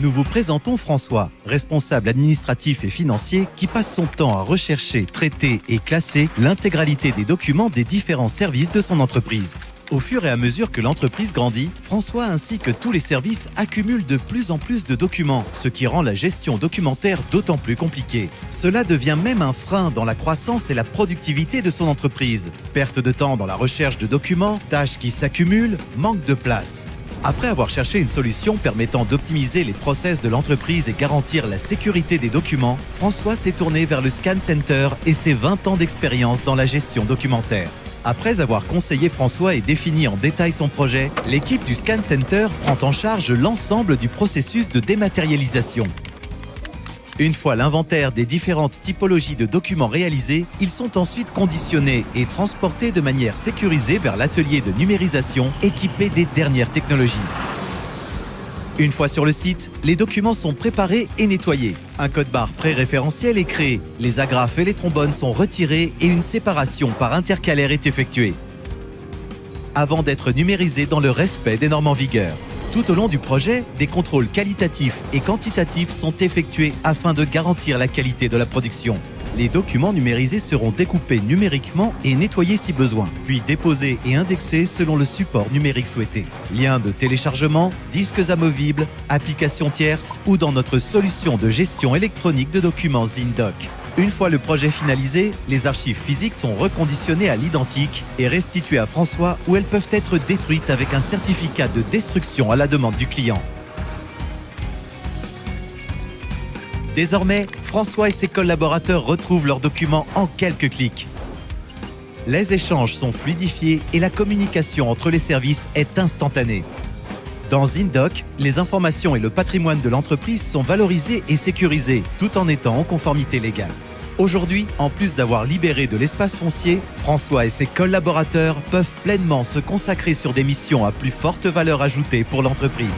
Nous vous présentons François, responsable administratif et financier qui passe son temps à rechercher, traiter et classer l'intégralité des documents des différents services de son entreprise. Au fur et à mesure que l'entreprise grandit, François ainsi que tous les services accumulent de plus en plus de documents, ce qui rend la gestion documentaire d'autant plus compliquée. Cela devient même un frein dans la croissance et la productivité de son entreprise. Perte de temps dans la recherche de documents, tâches qui s'accumulent, manque de place. Après avoir cherché une solution permettant d'optimiser les process de l'entreprise et garantir la sécurité des documents, François s'est tourné vers le Scan Center et ses 20 ans d'expérience dans la gestion documentaire. Après avoir conseillé François et défini en détail son projet, l'équipe du Scan Center prend en charge l'ensemble du processus de dématérialisation. Une fois l'inventaire des différentes typologies de documents réalisés, ils sont ensuite conditionnés et transportés de manière sécurisée vers l'atelier de numérisation équipé des dernières technologies. Une fois sur le site, les documents sont préparés et nettoyés. Un code-barre pré-référentiel est créé, les agrafes et les trombones sont retirés et une séparation par intercalaire est effectuée, avant d'être numérisés dans le respect des normes en vigueur. Tout au long du projet, des contrôles qualitatifs et quantitatifs sont effectués afin de garantir la qualité de la production. Les documents numérisés seront découpés numériquement et nettoyés si besoin, puis déposés et indexés selon le support numérique souhaité. Liens de téléchargement, disques amovibles, applications tierces ou dans notre solution de gestion électronique de documents Zindoc. Une fois le projet finalisé, les archives physiques sont reconditionnées à l'identique et restituées à François où elles peuvent être détruites avec un certificat de destruction à la demande du client. Désormais, François et ses collaborateurs retrouvent leurs documents en quelques clics. Les échanges sont fluidifiés et la communication entre les services est instantanée. Dans Zindoc, les informations et le patrimoine de l'entreprise sont valorisés et sécurisés, tout en étant en conformité légale. Aujourd'hui, en plus d'avoir libéré de l'espace foncier, François et ses collaborateurs peuvent pleinement se consacrer sur des missions à plus forte valeur ajoutée pour l'entreprise.